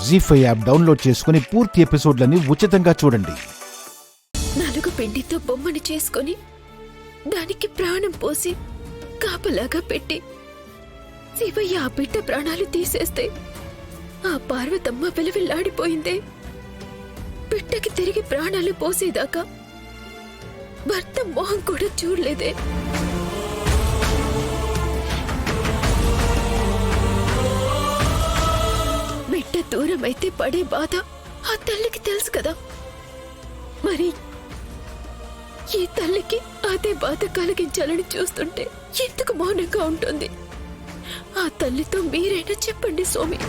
జీ5 app download చేసుకుని పూర్తి ఎపిసోడ్లని ఉచితంగా చూడండి. నలుగు పిండితో బొమ్మని చేసుకుని దానికి ప్రాణం పోసి కాపలాగా పెట్టి శివయ్య ఆ బిడ్డ ప్రాణాలు తీసేస్తే ఆ పార్వతమ్మ విలవిల్లాడిపోయిందే. బిడ్డకి తిరిగి ప్రాణాలు పోసేదాకా భర్త మొహం కూడా చూడలేదే. బిడ్డ దూరమైతే పడే బాధ ఆ తల్లికి తెలుసు కదా. మరి ఈ తల్లికి అదే బాధ కలిగించాలని చూస్తుంటే ఎందుకు మౌనంగా ఉంటుంది? ఆ తల్లితో మీరైనా చెప్పండి స్వామి.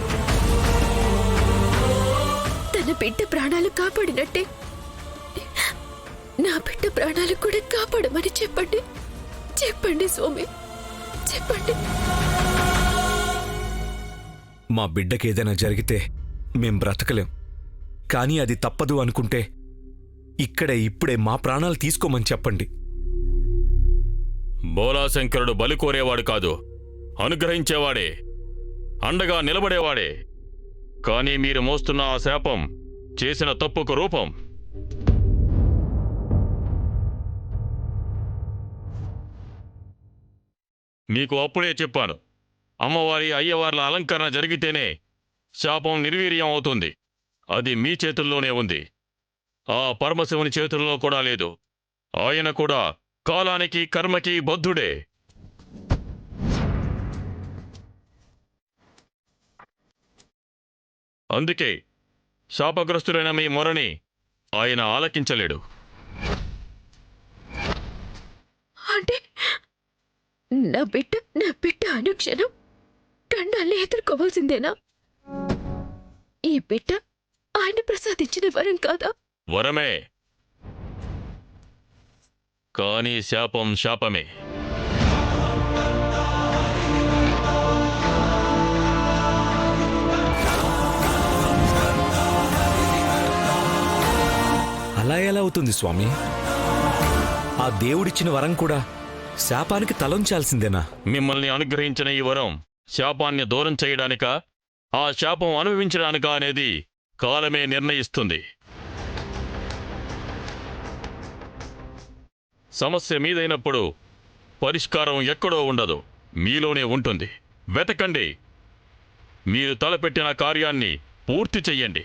తన బిడ్డ ప్రాణాలు కాపాడినట్టే నా బిడ్డ ప్రాణాలు కూడా కాపాడమని చెప్పండి. చెప్పండి స్వామి, చెప్పండి. మా బిడ్డకేదైనా జరిగితే మేం బ్రతకలేం. కానీ అది తప్పదు అనుకుంటే ఇక్కడే ఇప్పుడే మా ప్రాణాలు తీసుకోమని చెప్పండి. బోలాశంకరుడు బలి కోరేవాడు కాదు, అనుగ్రహించేవాడే, అండగా నిలబడేవాడే. కానీ మీరు మోస్తున్న ఆ శాపం చేసిన తప్పుకు రూపం. మీకు అప్పుడే చెప్పాను, అమ్మవారి అయ్యవార్ల అలంకరణ జరిగితేనే శాపం నిర్వీర్యం అవుతుంది. అది మీ చేతుల్లోనే ఉంది, ఆ పరమశివుని చేతుల్లో కూడా లేదు. ఆయన కూడా కాలానికి కర్మకి బద్ధుడే. అందుకే శాపగ్రస్తుడైన మీ మొరని ఆయన ఆలకించలేడు. అంటే నా బిడ్డ అనుక్షణం కండాల్ని ఎదుర్కోవాల్సిందేనా? ఈ బిడ్డ ఆయన ప్రసాదించిన వరం కాదా? వరమే, కానీ శాపం శాపమే. అలా ఎలా అవుతుంది స్వామి? ఆ దేవుడిచ్చిన వరం కూడా శాపానికి తలంచాల్సిందేనా? మిమ్మల్ని అనుగ్రహించిన ఈ వరం శాపాన్ని దూరం చేయడానికా, ఆ శాపం అనుభవించడానికా అనేది కాలమే నిర్ణయిస్తుంది. సమస్య మీదైనప్పుడు పరిష్కారం ఎక్కడో ఉండదు, మీలోనే ఉంటుంది. వెతకండి, మీరు తలపెట్టిన కార్యాన్ని పూర్తి చెయ్యండి.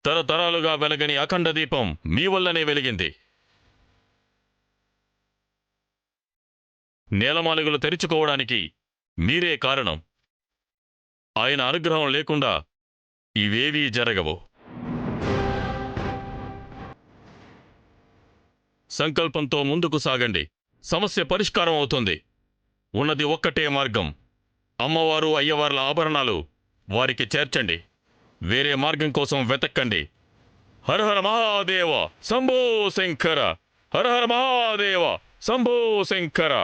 తరతరాలుగా వెలగని అఖండ దీపం మీ వల్లనే వెలిగింది. నేలమాలుగులు తెరుచుకోవడానికి మీరే కారణం. ఆయన అనుగ్రహం లేకుండా ఇవేవీ జరగవు. సంకల్పంతో ముందుకు సాగండి, సమస్య పరిష్కారం అవుతుంది. ఉన్నది ఒక్కటే మార్గం, అమ్మవారు అయ్యవార్ల ఆభరణాలు వారికి చేర్చండి. వేరే మార్గం కోసం వెతక్కండి. హరహర మహాదేవ శంభో శంకర, హరహర మహాదేవ శంభో శంకర.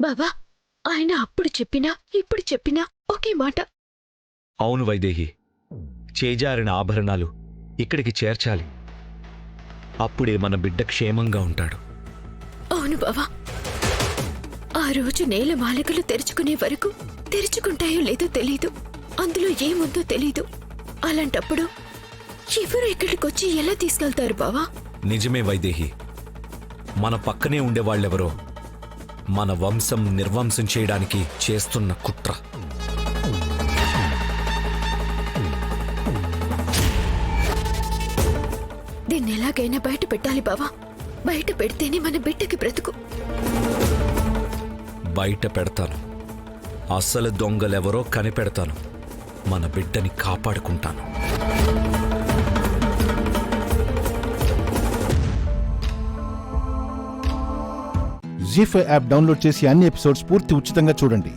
బాబా, ఆయన అప్పుడు చెప్పినా ఇప్పుడు చెప్పినా ఒకే మాట. అవును వైదేహి, చేజారిన ఆభరణాలు ఇక్కడికి చేర్చాలి. అప్పుడే మన బిడ్డ క్షేమంగా ఉంటాడు. అవును బావా, ఆ రోజు నేల మాలికలు తెరుచుకునే వరకు తెరుచుకుంటాయో లేదో తెలీదు, అందులో ఏముందో తెలీదు. అలాంటప్పుడు ఎవరు ఇక్కడికొచ్చి ఎలా తీసుకెళ్తారు బావా? నిజమే వైదేహి, మన పక్కనే ఉండేవాళ్ళెవరో మన వంశం నిర్వంశం చేయడానికి చేస్తున్న కుట్ర. దీన్ని ఎలాగైనా బయట పెట్టాలి బావా. బయట పెడితేనే మన బిడ్డకి బ్రతుకు. బయట పెడతాను, అసలు దొంగలెవరో కనిపెడతాను, మన బిడ్డని కాపాడుకుంటాను. జీ5 యాప్ డౌన్లోడ్ చేసి అన్ని ఎపిసోడ్స్ పూర్తి ఉచితంగా చూడండి.